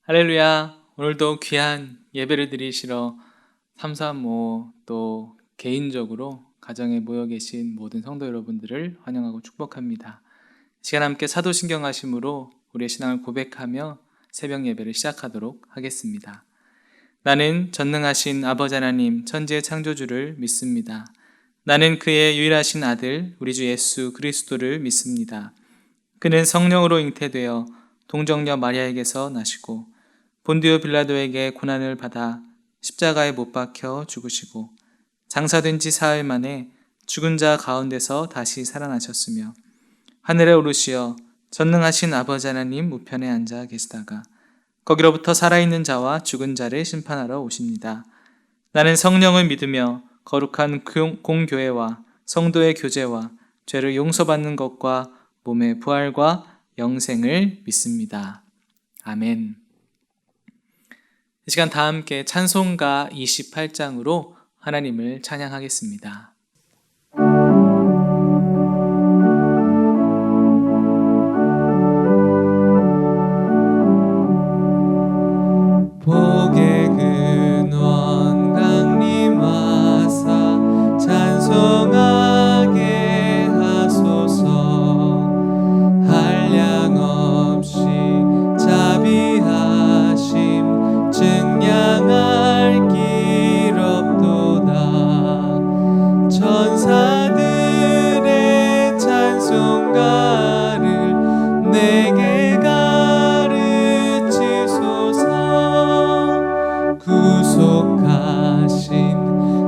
할렐루야. 오늘도 귀한 예배를 드리시러 삼삼오오 또 개인적으로 가정에 모여 계신 모든 성도 여러분들을 환영하고 축복합니다. 시간 함께 사도신경 하심으로 우리의 신앙을 고백하며 새벽 예배를 시작하도록 하겠습니다. 나는 전능하신 아버지 하나님 천지의 창조주를 믿습니다. 나는 그의 유일하신 아들 우리 주 예수 그리스도를 믿습니다. 그는 성령으로 잉태되어 동정녀 마리아에게서 나시고 본디오 빌라도에게 고난을 받아 십자가에 못 박혀 죽으시고 장사된 지 사흘 만에 죽은 자 가운데서 다시 살아나셨으며 하늘에 오르시어 전능하신 아버지 하나님 우편에 앉아 계시다가 거기로부터 살아있는 자와 죽은 자를 심판하러 오십니다. 나는 성령을 믿으며 거룩한 공교회와 성도의 교제와 죄를 용서받는 것과 몸의 부활과 영생을 믿습니다. 아멘. 이 시간 다 함께 찬송가 28장으로 하나님을 찬양하겠습니다. 복의 근원 강림하사 찬송하게 하소서. 한량없이 자비하심 증량할 길 없도다. 천사들의 찬송가를 내게 가르치소서. 구속하신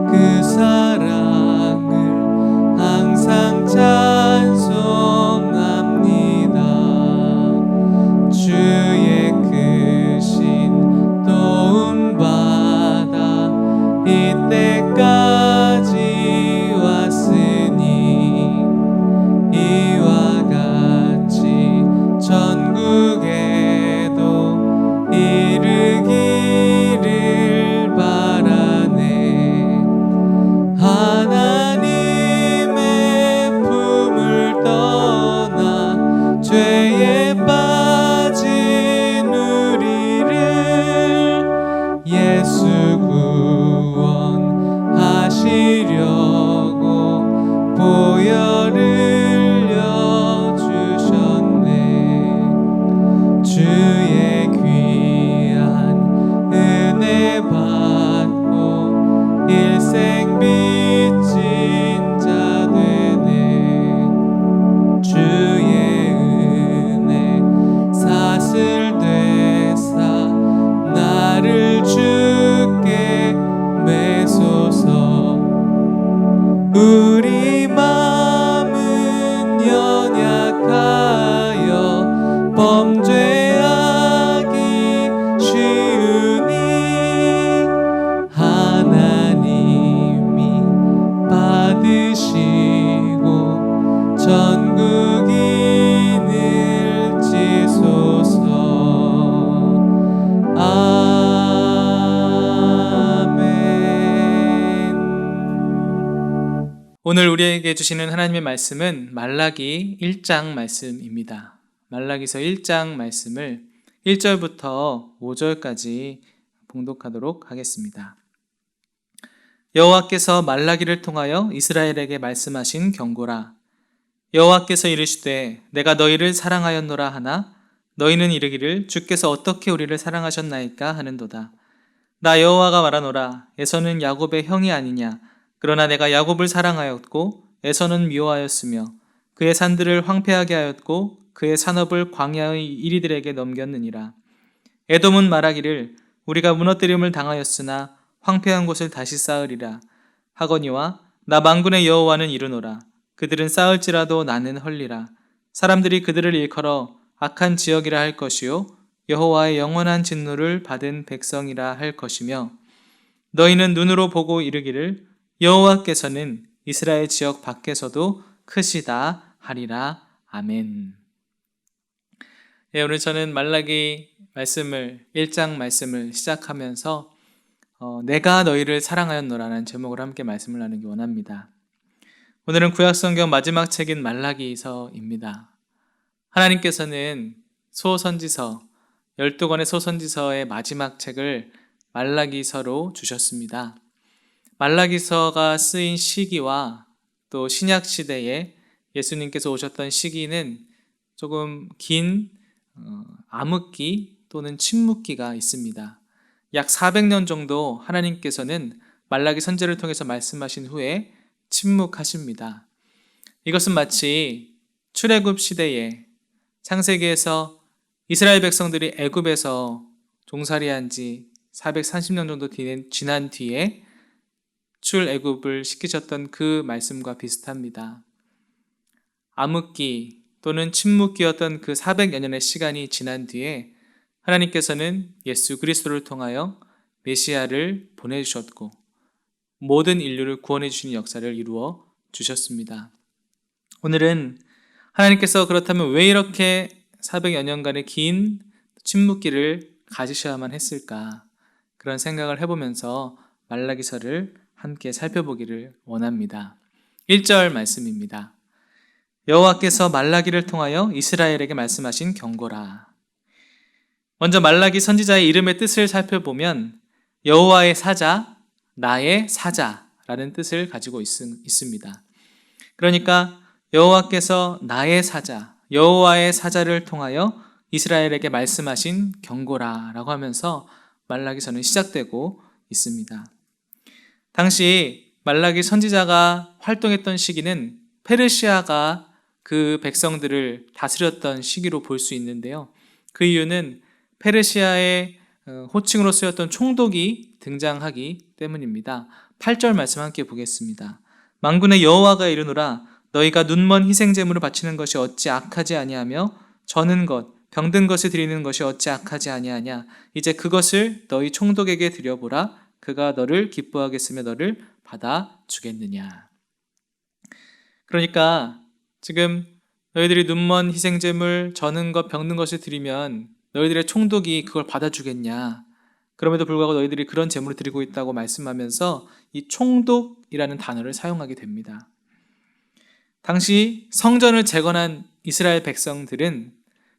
그 사랑을 항상 찬송합니다. 주의 크신 도움받아 이때까지 왔으니 이와 같이 전국에도 이르기를 바라네. 하나님의 품을 떠나 죄에 빠진 우리를 예수 구원하시려고 보혈 흘려 주셨네. 주의 귀한 은혜 받고 일생 빚진 자 되네. 주의 은혜 사슬되사 나를 주께 매소서. 우리 마음은 연약하여 범죄하기 쉬우니 하나님이 받으시고 전국인을 지소서. 오늘 우리에게 주시는 하나님의 말씀은 말라기 1장 말씀입니다. 말라기서 1장 말씀을 1절부터 5절까지 봉독하도록 하겠습니다. 여호와께서 말라기를 통하여 이스라엘에게 말씀하신 경고라. 여호와께서 이르시되 내가 너희를 사랑하였노라 하나 너희는 이르기를 주께서 어떻게 우리를 사랑하셨나이까 하는도다. 나 여호와가 말하노라. 에서는 야곱의 형이 아니냐. 그러나 내가 야곱을 사랑하였고 에서는 미워하였으며 그의 산들을 황폐하게 하였고 그의 산업을 광야의 이리들에게 넘겼느니라. 에돔은 말하기를 우리가 무너뜨림을 당하였으나 황폐한 곳을 다시 쌓으리라 하거니와 나 만군의 여호와는 이르노라. 그들은 쌓을지라도 나는 헐리라. 사람들이 그들을 일컬어 악한 지역이라 할 것이요 여호와의 영원한 진노를 받은 백성이라 할 것이며 너희는 눈으로 보고 이르기를 여호와께서는 이스라엘 지역 밖에서도 크시다 하리라. 아멘. 오늘 저는 말라기 말씀을 1장 말씀을 시작하면서 내가 너희를 사랑하였노라는 제목으로 함께 말씀을 나누기 원합니다. 오늘은 구약성경 마지막 책인 말라기서입니다. 하나님께서는 소선지서 12권의 소선지서의 마지막 책을 말라기서로 주셨습니다. 말라기서가 쓰인 시기와 또 신약 시대에 예수님께서 오셨던 시기는 조금 긴 암흑기 또는 침묵기가 있습니다. 약 400년 정도 하나님께서는 말라기 선지자를 통해서 말씀하신 후에 침묵하십니다. 이것은 마치 출애굽 시대에 창세기에서 이스라엘 백성들이 애굽에서 종살이한 지 430년 정도 지난 뒤에 출애굽을 시키셨던 그 말씀과 비슷합니다. 암흑기 또는 침묵기였던 그 400여 년의 시간이 지난 뒤에 하나님께서는 예수 그리스도를 통하여 메시아를 보내주셨고 모든 인류를 구원해 주시는 역사를 이루어 주셨습니다. 오늘은 하나님께서 그렇다면 왜 이렇게 400여 년간의 긴 침묵기를 가지셔야만 했을까? 그런 생각을 해보면서 말라기서를 함께 살펴보기를 원합니다. 1절 말씀입니다. 여호와께서 말라기를 통하여 이스라엘에게 말씀하신 경고라. 먼저 말라기 선지자의 이름의 뜻을 살펴보면 여호와의 사자, 나의 사자라는 뜻을 가지고 있습니다. 그러니까 여호와께서 나의 사자, 여호와의 사자를 통하여 이스라엘에게 말씀하신 경고라라고 하면서 말라기서는 시작되고 있습니다. 당시 말라기 선지자가 활동했던 시기는 페르시아가 그 백성들을 다스렸던 시기로 볼 수 있는데요. 그 이유는 페르시아의 호칭으로 쓰였던 총독이 등장하기 때문입니다. 8절 말씀 함께 보겠습니다. 만군의 여호와가 이르노라 너희가 눈먼 희생제물을 바치는 것이 어찌 악하지 아니하며 저는 것 병든 것을 드리는 것이 어찌 악하지 아니하냐 이제 그것을 너희 총독에게 드려보라 그가 너를 기뻐하겠으며 너를 받아주겠느냐. 그러니까 지금 너희들이 눈먼 희생제물 저는 것 병든 것을 드리면 너희들의 총독이 그걸 받아주겠냐. 그럼에도 불구하고 너희들이 그런 제물을 드리고 있다고 말씀하면서 이 총독이라는 단어를 사용하게 됩니다. 당시 성전을 재건한 이스라엘 백성들은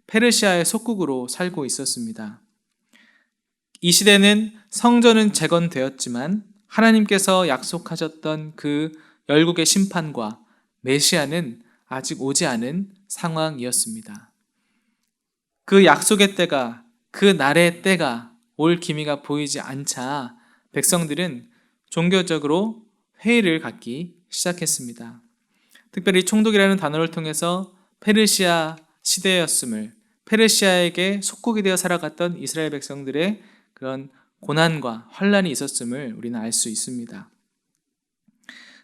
페르시아의 속국으로 살고 있었습니다. 이 시대는 성전은 재건되었지만 하나님께서 약속하셨던 그 열국의 심판과 메시아는 아직 오지 않은 상황이었습니다. 그 약속의 때가, 그 날의 때가 올 기미가 보이지 않자 백성들은 종교적으로 회의를 갖기 시작했습니다. 특별히 총독이라는 단어를 통해서 페르시아 시대였음을, 페르시아에게 속국이 되어 살아갔던 이스라엘 백성들의 그런 고난과 환란이 있었음을 우리는 알 수 있습니다.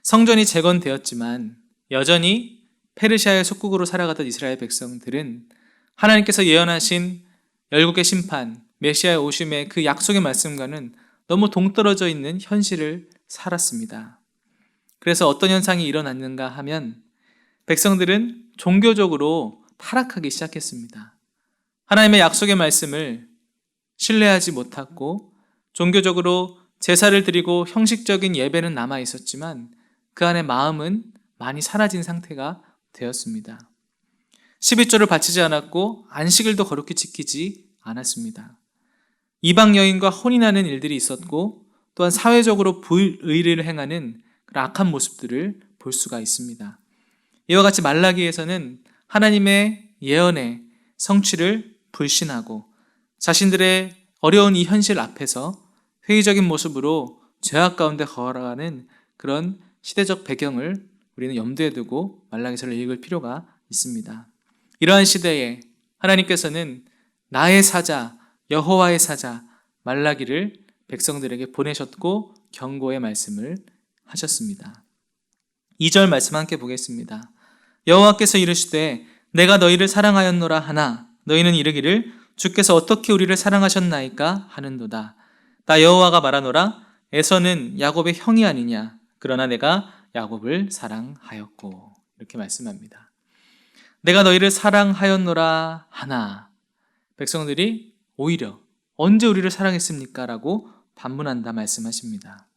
성전이 재건되었지만 여전히 페르시아의 속국으로 살아갔던 이스라엘 백성들은 하나님께서 예언하신 열국의 심판, 메시아의 오심의 그 약속의 말씀과는 너무 동떨어져 있는 현실을 살았습니다. 그래서 어떤 현상이 일어났는가 하면 백성들은 종교적으로 타락하기 시작했습니다. 하나님의 약속의 말씀을 신뢰하지 못했고 종교적으로 제사를 드리고 형식적인 예배는 남아 있었지만 그 안에 마음은 많이 사라진 상태가 되었습니다. 12조를 바치지 않았고 안식일도 거룩히 지키지 않았습니다. 이방 여인과 혼인하는 일들이 있었고 또한 사회적으로 불의를 행하는 그런 악한 모습들을 볼 수가 있습니다. 이와 같이 말라기에서는 하나님의 예언의 성취를 불신하고 자신들의 어려운 이 현실 앞에서 회의적인 모습으로 죄악 가운데 걸어가는 그런 시대적 배경을 우리는 염두에 두고 말라기서를 읽을 필요가 있습니다. 이러한 시대에 하나님께서는 나의 사자, 여호와의 사자 말라기를 백성들에게 보내셨고 경고의 말씀을 하셨습니다. 2절 말씀 함께 보겠습니다. 여호와께서 이르시되 내가 너희를 사랑하였노라 하나 너희는 이르기를 주께서 어떻게 우리를 사랑하셨나이까 하는도다. 나 여호와가 말하노라 에서는 야곱의 형이 아니냐 그러나 내가 야곱을 사랑하였고 이렇게 말씀합니다. 내가 너희를 사랑하였노라 하나 백성들이 오히려 언제 우리를 사랑했습니까? 라고 반문한다 말씀하십니다.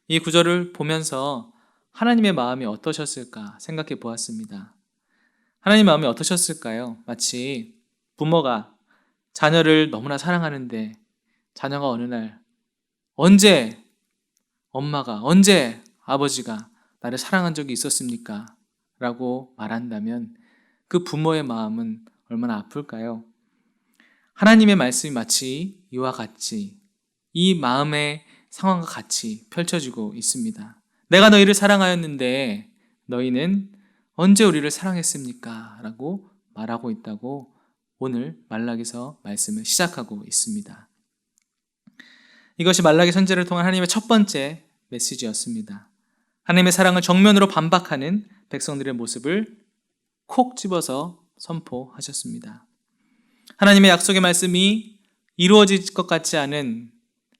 이 구절을 보면서 하나님의 마음이 어떠셨을까 생각해 보았습니다. 하나님의 마음이 어떠셨을까요? 마치 부모가 자녀를 너무나 사랑하는데 자녀가 어느 날 언제 엄마가, 언제 아버지가 나를 사랑한 적이 있었습니까? 라고 말한다면 그 부모의 마음은 얼마나 아플까요? 하나님의 말씀이 마치 이와 같이 이 마음의 상황과 같이 펼쳐지고 있습니다. 내가 너희를 사랑하였는데 너희는 언제 우리를 사랑했습니까? 라고 말하고 있다고 오늘 말라기서 말씀을 시작하고 있습니다. 이것이 말라기 선지자를 통한 하나님의 첫 번째 메시지였습니다. 하나님의 사랑을 정면으로 반박하는 백성들의 모습을 콕 집어서 선포하셨습니다. 하나님의 약속의 말씀이 이루어질 것 같지 않은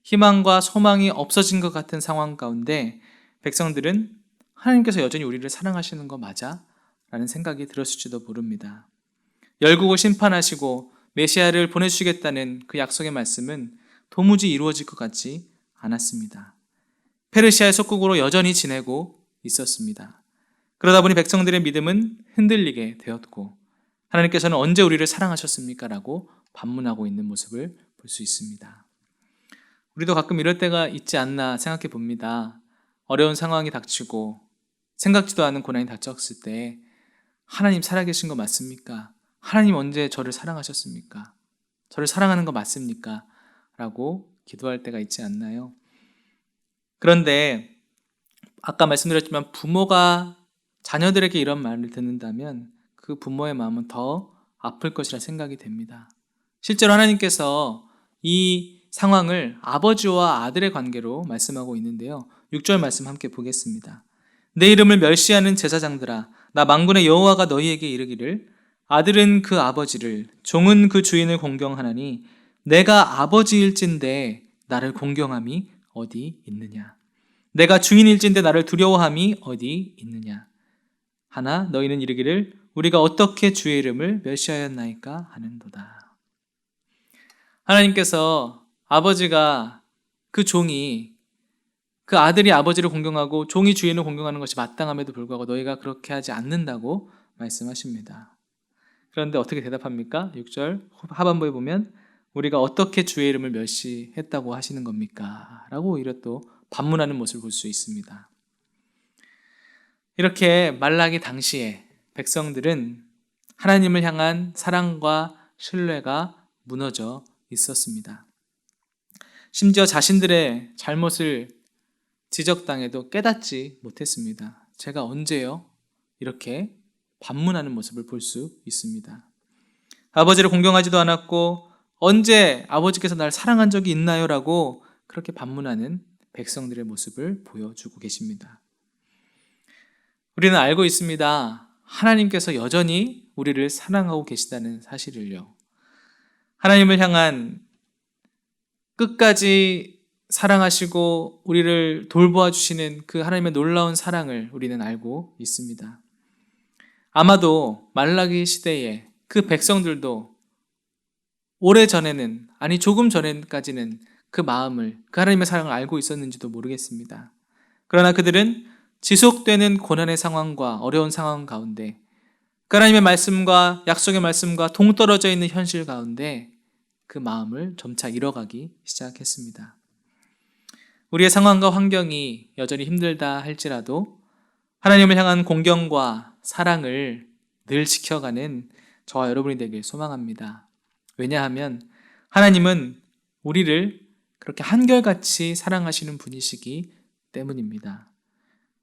희망과 소망이 없어진 것 같은 상황 가운데 백성들은 하나님께서 여전히 우리를 사랑하시는 거 맞아? 라는 생각이 들었을지도 모릅니다. 열국을 심판하시고 메시아를 보내주시겠다는 그 약속의 말씀은 도무지 이루어질 것 같지 않았습니다. 페르시아의 속국으로 여전히 지내고 있었습니다. 그러다 보니 백성들의 믿음은 흔들리게 되었고 하나님께서는 언제 우리를 사랑하셨습니까? 라고 반문하고 있는 모습을 볼 수 있습니다. 우리도 가끔 이럴 때가 있지 않나 생각해 봅니다. 어려운 상황이 닥치고 생각지도 않은 고난이 닥쳤을 때 하나님 살아계신 거 맞습니까? 하나님 언제 저를 사랑하셨습니까? 저를 사랑하는 거 맞습니까? 라고 기도할 때가 있지 않나요? 그런데 아까 말씀드렸지만 부모가 자녀들에게 이런 말을 듣는다면 그 부모의 마음은 더 아플 것이라 생각이 됩니다. 실제로 하나님께서 이 상황을 아버지와 아들의 관계로 말씀하고 있는데요. 6절 말씀 함께 보겠습니다. 내 이름을 멸시하는 제사장들아, 나 만군의 여호와가 너희에게 이르기를 아들은 그 아버지를, 종은 그 주인을 공경하나니 내가 아버지일진데 나를 공경함이 어디 있느냐? 내가 주인일진데 나를 두려워함이 어디 있느냐? 하나 너희는 이르기를 우리가 어떻게 주의 이름을 멸시하였나이까 하는도다. 하나님께서 아버지가 그 종이 그 아들이 아버지를 공경하고 종이 주인을 공경하는 것이 마땅함에도 불구하고 너희가 그렇게 하지 않는다고 말씀하십니다. 그런데 어떻게 대답합니까? 6절 하반부에 보면 우리가 어떻게 주의 이름을 멸시했다고 하시는 겁니까? 라고 오히려 또 반문하는 모습을 볼 수 있습니다. 이렇게 말라기 당시에 백성들은 하나님을 향한 사랑과 신뢰가 무너져 있었습니다. 심지어 자신들의 잘못을 지적당해도 깨닫지 못했습니다. 제가 언제요? 이렇게 반문하는 모습을 볼 수 있습니다. 아버지를 공경하지도 않았고 언제 아버지께서 날 사랑한 적이 있나요? 라고 그렇게 반문하는 백성들의 모습을 보여주고 계십니다. 우리는 알고 있습니다. 하나님께서 여전히 우리를 사랑하고 계시다는 사실을요. 하나님을 향한 끝까지 사랑하시고 우리를 돌보아 주시는 그 하나님의 놀라운 사랑을 우리는 알고 있습니다. 아마도 말라기 시대에 그 백성들도 오래전에는, 아니 조금 전에까지는 그 마음을, 그 하나님의 사랑을 알고 있었는지도 모르겠습니다. 그러나 그들은 지속되는 고난의 상황과 어려운 상황 가운데 그 하나님의 말씀과 약속의 말씀과 동떨어져 있는 현실 가운데 그 마음을 점차 잃어가기 시작했습니다. 우리의 상황과 환경이 여전히 힘들다 할지라도 하나님을 향한 공경과 사랑을 늘 지켜가는 저와 여러분이 되길 소망합니다. 왜냐하면 하나님은 우리를 그렇게 한결같이 사랑하시는 분이시기 때문입니다.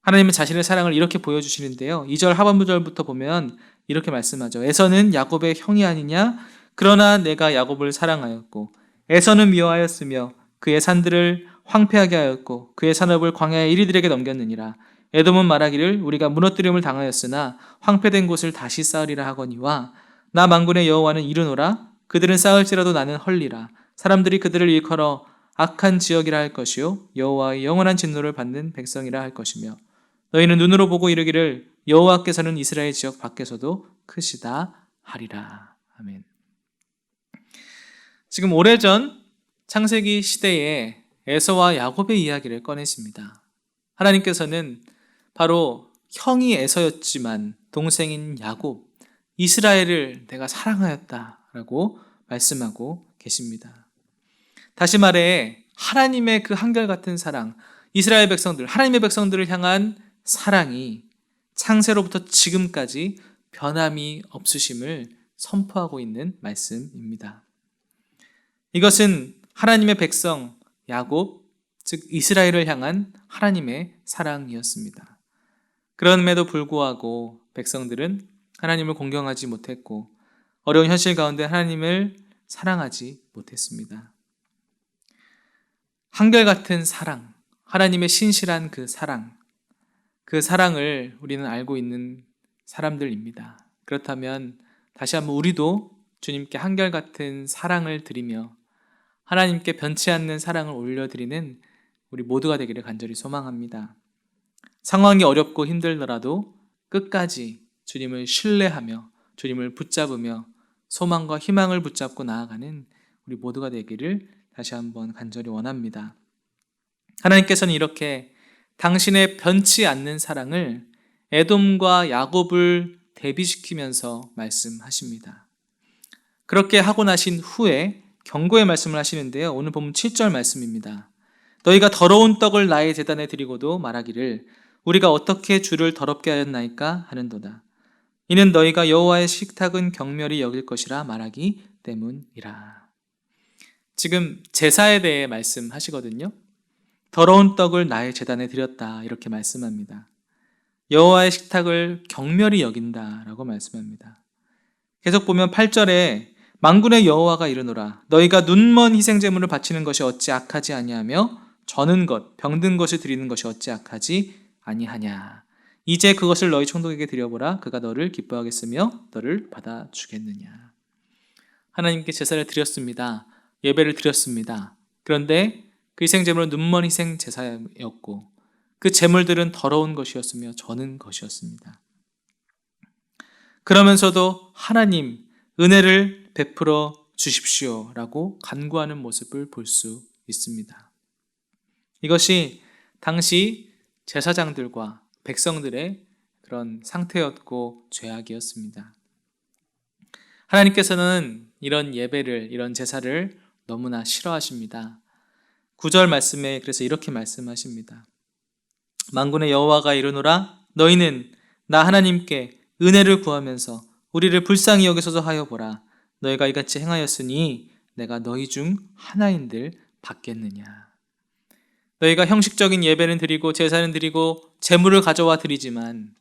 하나님은 자신의 사랑을 이렇게 보여주시는데요. 2절 하반부절부터 보면 이렇게 말씀하죠. 에서는 야곱의 형이 아니냐? 그러나 내가 야곱을 사랑하였고 에서는 미워하였으며 그의 산들을 황폐하게 하였고 그의 산업을 광야의 이리들에게 넘겼느니라. 에돔은 말하기를 우리가 무너뜨림을 당하였으나 황폐된 곳을 다시 쌓으리라 하거니와 나 만군의 여호와는 이르노라. 그들은 쌓을지라도 나는 헐리라. 사람들이 그들을 일컬어 악한 지역이라 할 것이요 여호와의 영원한 진노를 받는 백성이라 할 것이며 너희는 눈으로 보고 이르기를 여호와께서는 이스라엘 지역 밖에서도 크시다 하리라. 아멘. 지금 오래전 창세기 시대에 에서와 야곱의 이야기를 꺼내십니다. 하나님께서는 바로 형이 에서였지만 동생인 야곱, 이스라엘을 내가 사랑하였다라고 말씀하고 계십니다. 다시 말해 하나님의 그 한결같은 사랑, 이스라엘 백성들, 하나님의 백성들을 향한 사랑이 창세로부터 지금까지 변함이 없으심을 선포하고 있는 말씀입니다. 이것은 하나님의 백성 야곱, 즉 이스라엘을 향한 하나님의 사랑이었습니다. 그럼에도 불구하고 백성들은 하나님을 공경하지 못했고 어려운 현실 가운데 하나님을 사랑하지 못했습니다. 한결같은 사랑, 하나님의 신실한 그 사랑을 우리는 알고 있는 사람들입니다. 그렇다면 다시 한번 우리도 주님께 한결같은 사랑을 드리며 하나님께 변치 않는 사랑을 올려드리는 우리 모두가 되기를 간절히 소망합니다. 상황이 어렵고 힘들더라도 끝까지 주님을 신뢰하며 주님을 붙잡으며 소망과 희망을 붙잡고 나아가는 우리 모두가 되기를 다시 한번 간절히 원합니다. 하나님께서는 이렇게 당신의 변치 않는 사랑을 에돔과 야곱을 대비시키면서 말씀하십니다. 그렇게 하고 나신 후에 경고의 말씀을 하시는데요. 오늘 보면 7절 말씀입니다. 너희가 더러운 떡을 나의 제단에 드리고도 말하기를 우리가 어떻게 주를 더럽게 하였나이까 하는도다. 이는 너희가 여호와의 식탁은 경멸히 여길 것이라 말하기 때문이라. 지금 제사에 대해 말씀하시거든요. 더러운 떡을 나의 제단에 드렸다 이렇게 말씀합니다. 여호와의 식탁을 경멸히 여긴다라고 말씀합니다. 계속 보면 8절에 만군의 여호와가 이르노라 너희가 눈먼 희생제물을 바치는 것이 어찌 악하지 아니하며 저는 것 병든 것을 드리는 것이 어찌 악하지 아니하냐. 이제 그것을 너희 총독에게 드려보라. 그가 너를 기뻐하겠으며 너를 받아주겠느냐. 하나님께 제사를 드렸습니다. 예배를 드렸습니다. 그런데 그 희생제물은 눈먼 희생 제사였고 그 제물들은 더러운 것이었으며 저는 것이었습니다. 그러면서도 하나님 은혜를 베풀어 주십시오라고 간구하는 모습을 볼 수 있습니다. 이것이 당시 제사장들과 백성들의 그런 상태였고 죄악이었습니다. 하나님께서는 이런 예배를, 이런 제사를 너무나 싫어하십니다. 9절 말씀에 그래서 이렇게 말씀하십니다. 만군의 여호와가 이르노라 너희는 나 하나님께 은혜를 구하면서 우리를 불쌍히 여기소서 하여 보라. 너희가 이같이 행하였으니 내가 너희 중 하나인들 받겠느냐. 너희가 형식적인 예배는 드리고 제사는 드리고 제물을 가져와 드리지만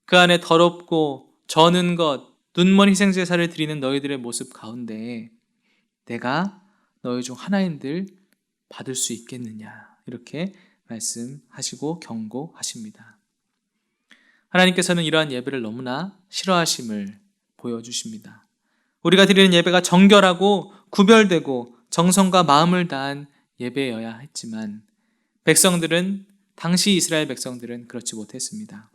그 안에 더럽고 저는 것, 눈먼 희생제사를 드리는 너희들의 모습 가운데 내가 너희 중 하나인들 받을 수 있겠느냐 이렇게 말씀하시고 경고하십니다. 하나님께서는 이러한 예배를 너무나 싫어하심을 보여주십니다. 우리가 드리는 예배가 정결하고 구별되고 정성과 마음을 다한 예배여야 했지만 백성들은 당시 이스라엘 백성들은 그렇지 못했습니다.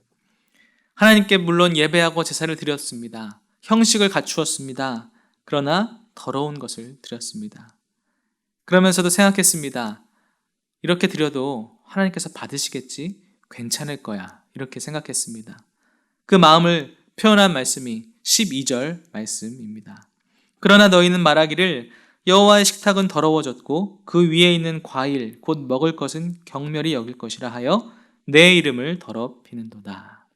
하나님께 물론 예배하고 제사를 드렸습니다. 형식을 갖추었습니다. 그러나 더러운 것을 드렸습니다. 그러면서도 생각했습니다. 이렇게 드려도 하나님께서 받으시겠지? 괜찮을 거야. 이렇게 생각했습니다. 그 마음을 표현한 말씀이 12절 말씀입니다. 그러나 너희는 말하기를 여호와의 식탁은 더러워졌고 그 위에 있는 과일 곧 먹을 것은 경멸히 여길 것이라 하여 내 이름을 더럽히는도다.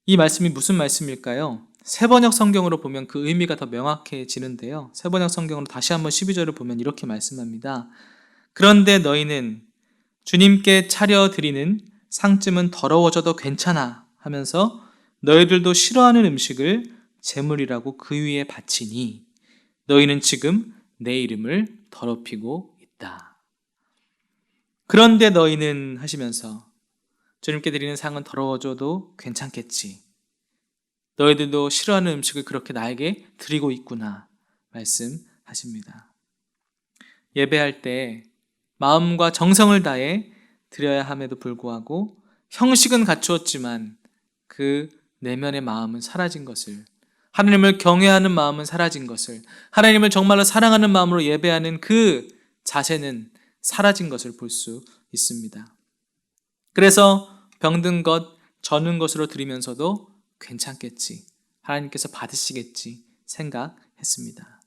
이 말씀이 무슨 말씀일까요? 세번역 성경으로 보면 그 의미가 더 명확해지는데요. 세번역 성경으로 다시 한번 12절을 보면 이렇게 말씀합니다. 그런데 너희는 주님께 차려드리는 상쯤은 더러워져도 괜찮아 하면서 너희들도 싫어하는 음식을 제물이라고 그 위에 바치니 너희는 지금 내 이름을 더럽히고 있다. 그런데 너희는 하시면서 주님께 드리는 상은 더러워져도 괜찮겠지. 너희들도 싫어하는 음식을 그렇게 나에게 드리고 있구나 말씀하십니다. 예배할 때 마음과 정성을 다해 드려야 함에도 불구하고 형식은 갖추었지만 그 내면의 마음은 사라진 것을, 하나님을 경외하는 마음은 사라진 것을, 하나님을 정말로 사랑하는 마음으로 예배하는 그 자세는 사라진 것을 볼 수 있습니다. 그래서 병든 것, 저는 것으로 드리면서도 괜찮겠지, 하나님께서 받으시겠지 생각했습니다. 했습니다.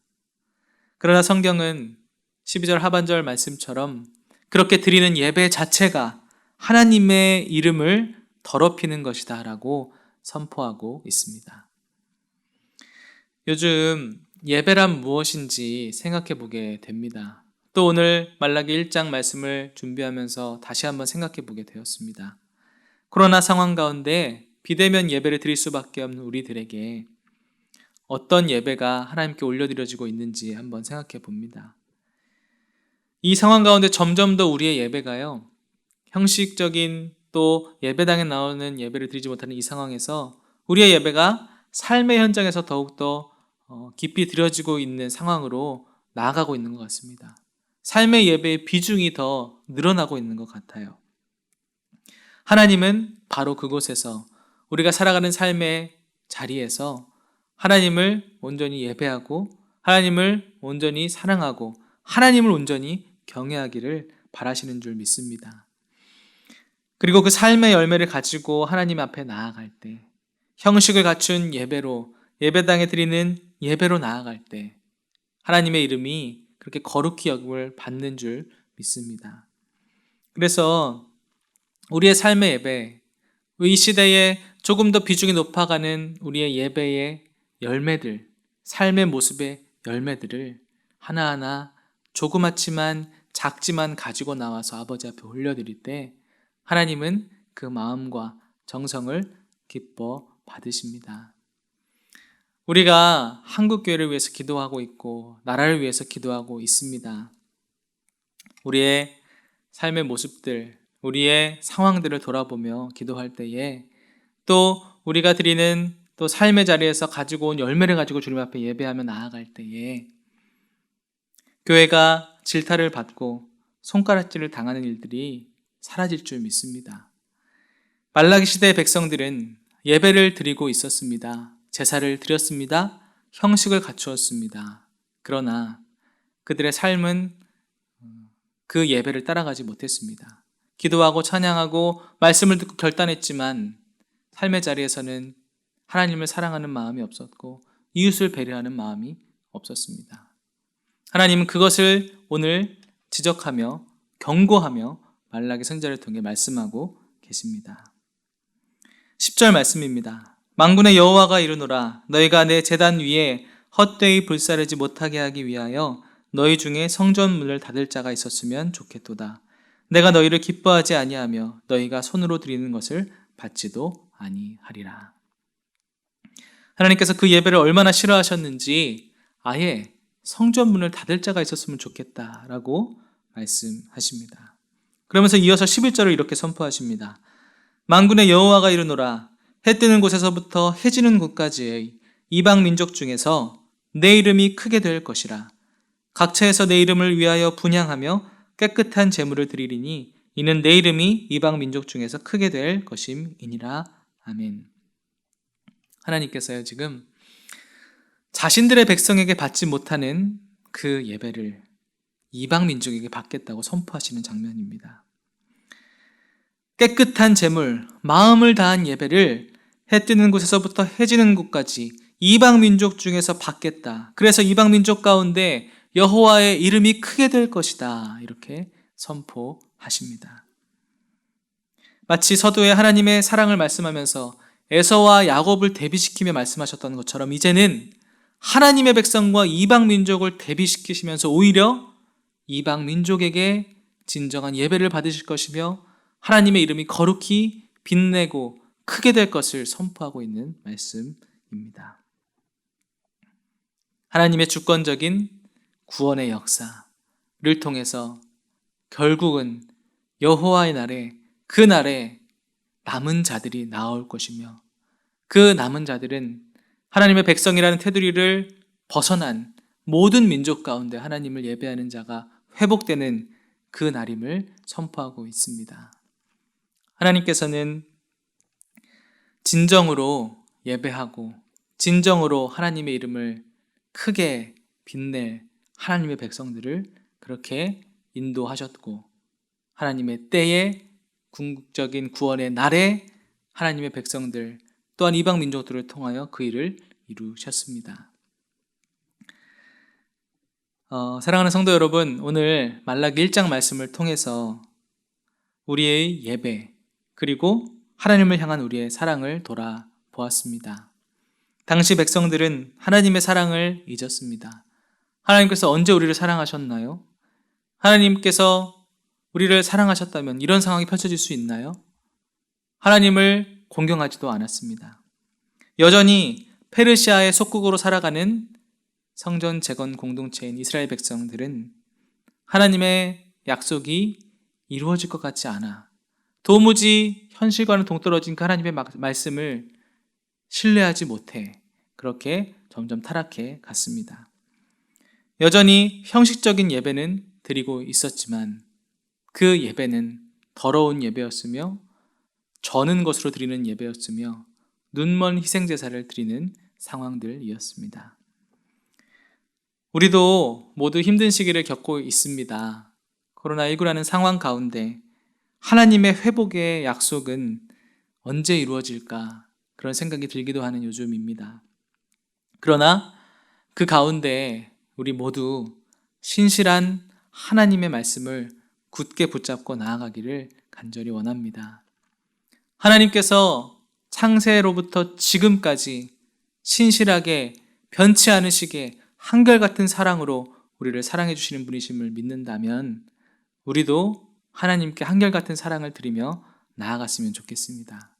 그러나 성경은 12절 하반절 말씀처럼 그렇게 드리는 예배 자체가 하나님의 이름을 더럽히는 것이다 라고 선포하고 있습니다. 요즘 예배란 무엇인지 생각해 보게 됩니다. 또 오늘 말라기 1장 말씀을 준비하면서 다시 한번 생각해 보게 되었습니다. 코로나 상황 가운데 비대면 예배를 드릴 수밖에 없는 우리들에게 어떤 예배가 하나님께 올려드려지고 있는지 한번 생각해 봅니다. 이 상황 가운데 점점 더 우리의 예배가요, 형식적인 또 예배당에 나오는 예배를 드리지 못하는 이 상황에서 우리의 예배가 삶의 현장에서 더욱더 깊이 드려지고 있는 상황으로 나아가고 있는 것 같습니다. 삶의 예배의 비중이 더 늘어나고 있는 것 같아요. 하나님은 바로 그곳에서 우리가 살아가는 삶의 자리에서 하나님을 온전히 예배하고 하나님을 온전히 사랑하고 하나님을 온전히 경외하기를 바라시는 줄 믿습니다. 그리고 그 삶의 열매를 가지고 하나님 앞에 나아갈 때, 형식을 갖춘 예배로, 예배당에 드리는 예배로 나아갈 때 하나님의 이름이 그렇게 거룩히 여김을 받는 줄 믿습니다. 그래서 우리의 삶의 예배, 이 시대에 조금 더 비중이 높아가는 우리의 예배의 열매들, 삶의 모습의 열매들을 하나하나 조그맣지만 작지만 가지고 나와서 아버지 앞에 올려드릴 때 하나님은 그 마음과 정성을 기뻐 받으십니다. 우리가 한국교회를 위해서 기도하고 있고 나라를 위해서 기도하고 있습니다. 우리의 삶의 모습들, 우리의 상황들을 돌아보며 기도할 때에 또 우리가 드리는 또 삶의 자리에서 가지고 온 열매를 가지고 주님 앞에 예배하며 나아갈 때에 교회가 질타를 받고 손가락질을 당하는 일들이 사라질 줄 믿습니다. 말라기 시대의 백성들은 예배를 드리고 있었습니다. 제사를 드렸습니다. 형식을 갖추었습니다. 그러나 그들의 삶은 그 예배를 따라가지 못했습니다. 기도하고 찬양하고 말씀을 듣고 결단했지만 삶의 자리에서는 하나님을 사랑하는 마음이 없었고 이웃을 배려하는 마음이 없었습니다. 하나님은 그것을 오늘 지적하며 경고하며 말라기 선지자를 통해 말씀하고 계십니다. 10절 말씀입니다. 만군의 여호와가 이르노라 너희가 내 제단 위에 헛되이 불사르지 못하게 하기 위하여 너희 중에 성전 문을 닫을 자가 있었으면 좋겠도다. 내가 너희를 기뻐하지 아니하며 너희가 손으로 드리는 것을 받지도 아니하리라. 하나님께서 그 예배를 얼마나 싫어하셨는지 아예 성전 문을 닫을 자가 있었으면 좋겠다라고 말씀하십니다. 그러면서 이어서 11절을 이렇게 선포하십니다. 만군의 여호와가 이르노라 해 뜨는 곳에서부터 해 지는 곳까지의 이방 민족 중에서 내 이름이 크게 될 것이라. 각처에서 내 이름을 위하여 분향하며 깨끗한 제물을 드리리니 이는 내 이름이 이방 민족 중에서 크게 될 것임이니라. 아멘. 하나님께서요 지금 자신들의 백성에게 받지 못하는 그 예배를 이방 민족에게 받겠다고 선포하시는 장면입니다. 깨끗한 제물, 마음을 다한 예배를 해 뜨는 곳에서부터 해 지는 곳까지 이방 민족 중에서 받겠다. 그래서 이방 민족 가운데 여호와의 이름이 크게 될 것이다. 이렇게 선포하십니다. 마치 서두에 하나님의 사랑을 말씀하면서 에서와 야곱을 대비시키며 말씀하셨던 것처럼 이제는 하나님의 백성과 이방 민족을 대비시키시면서 오히려 이방 민족에게 진정한 예배를 받으실 것이며 하나님의 이름이 거룩히 빛내고 크게 될 것을 선포하고 있는 말씀입니다. 하나님의 주권적인 구원의 역사를 통해서 결국은 여호와의 날에 그 날에 남은 자들이 나올 것이며 그 남은 자들은 하나님의 백성이라는 테두리를 벗어난 모든 민족 가운데 하나님을 예배하는 자가 회복되는 그 날임을 선포하고 있습니다. 하나님께서는 진정으로 예배하고 진정으로 하나님의 이름을 크게 빛낼 하나님의 백성들을 그렇게 인도하셨고 하나님의 때에 궁극적인 구원의 날에 하나님의 백성들 또한 이방 민족들을 통하여 그 일을 이루셨습니다. 사랑하는 성도 여러분, 오늘 말라기 1장 말씀을 통해서 우리의 예배 그리고 하나님을 향한 우리의 사랑을 돌아보았습니다. 당시 백성들은 하나님의 사랑을 잊었습니다. 하나님께서 언제 우리를 사랑하셨나요? 하나님께서 우리를 사랑하셨다면 이런 상황이 펼쳐질 수 있나요? 하나님을 공경하지도 않았습니다. 여전히 페르시아의 속국으로 살아가는 성전 재건 공동체인 이스라엘 백성들은 하나님의 약속이 이루어질 것 같지 않아 도무지 현실과는 동떨어진 그 하나님의 말씀을 신뢰하지 못해 그렇게 점점 타락해 갔습니다. 여전히 형식적인 예배는 드리고 있었지만 그 예배는 더러운 예배였으며 저는 것으로 드리는 예배였으며 눈먼 희생제사를 드리는 상황들이었습니다. 우리도 모두 힘든 시기를 겪고 있습니다. 코로나19라는 상황 가운데 하나님의 회복의 약속은 언제 이루어질까 그런 생각이 들기도 하는 요즘입니다. 그러나 그 가운데 우리 모두 신실한 하나님의 말씀을 굳게 붙잡고 나아가기를 간절히 원합니다. 하나님께서 창세로부터 지금까지 신실하게 변치 않으시게 한결같은 사랑으로 우리를 사랑해 주시는 분이심을 믿는다면 우리도 하나님께 한결같은 사랑을 드리며 나아갔으면 좋겠습니다.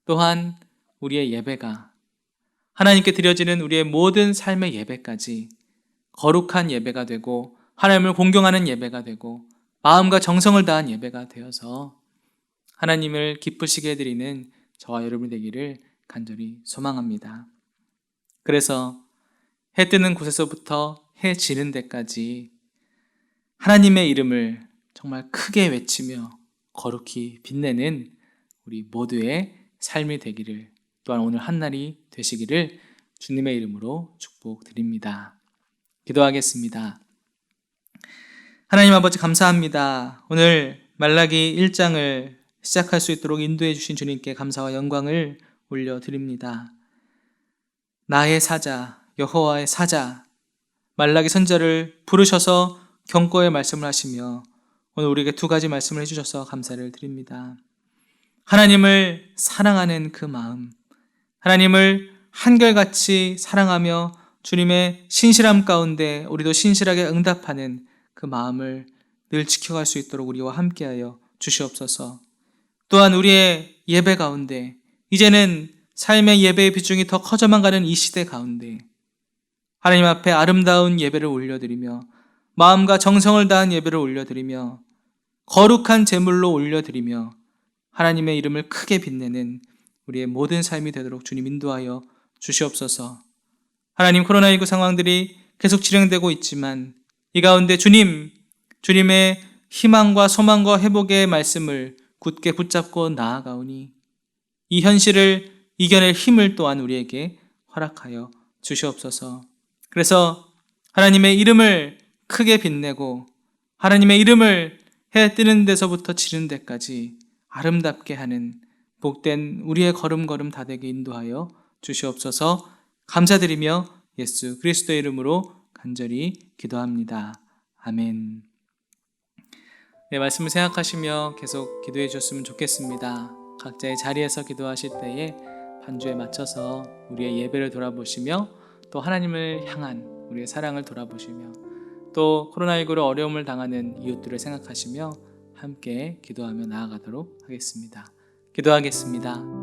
또한 우리의 예배가 하나님께 드려지는 우리의 모든 삶의 예배까지 거룩한 예배가 되고 하나님을 공경하는 예배가 되고 마음과 정성을 다한 예배가 되어서 하나님을 기쁘시게 해드리는 저와 여러분이 되기를 간절히 소망합니다. 그래서 해 뜨는 곳에서부터 해 지는 데까지 하나님의 이름을 정말 크게 외치며 거룩히 빛내는 우리 모두의 삶이 되기를 또한 오늘 한날이 되시기를 주님의 이름으로 축복드립니다. 기도하겠습니다. 하나님 아버지 감사합니다. 오늘 말라기 1장을 시작할 수 있도록 인도해 주신 주님께 감사와 영광을 올려드립니다. 나의 사자 여호와의 사자 말라기 선지자를 부르셔서 경고의 말씀을 하시며 오늘 우리에게 두 가지 말씀을 해주셔서 감사를 드립니다. 하나님을 사랑하는 그 마음, 하나님을 한결같이 사랑하며 주님의 신실함 가운데 우리도 신실하게 응답하는 그 마음을 늘 지켜갈 수 있도록 우리와 함께하여 주시옵소서. 또한 우리의 예배 가운데 이제는 삶의 예배의 비중이 더 커져만 가는 이 시대 가운데 하나님 앞에 아름다운 예배를 올려드리며 마음과 정성을 다한 예배를 올려드리며 거룩한 제물로 올려드리며 하나님의 이름을 크게 빛내는 우리의 모든 삶이 되도록 주님 인도하여 주시옵소서. 하나님 코로나19 상황들이 계속 진행되고 있지만 이 가운데 주님의 희망과 소망과 회복의 말씀을 굳게 붙잡고 나아가오니 이 현실을 이겨낼 힘을 또한 우리에게 허락하여 주시옵소서. 그래서 하나님의 이름을 크게 빛내고 하나님의 이름을 해 뜨는 데서부터 지는 데까지 아름답게 하는 복된 우리의 걸음걸음 다 되게 인도하여 주시옵소서. 감사드리며 예수 그리스도의 이름으로 간절히 기도합니다. 아멘. 네, 말씀을 생각하시며 계속 기도해 주셨으면 좋겠습니다. 각자의 자리에서 기도하실 때에 반주에 맞춰서 우리의 예배를 돌아보시며 또 하나님을 향한 우리의 사랑을 돌아보시며 또 코로나19로 어려움을 당하는 이웃들을 생각하시며 함께 기도하며 나아가도록 하겠습니다. 기도하겠습니다.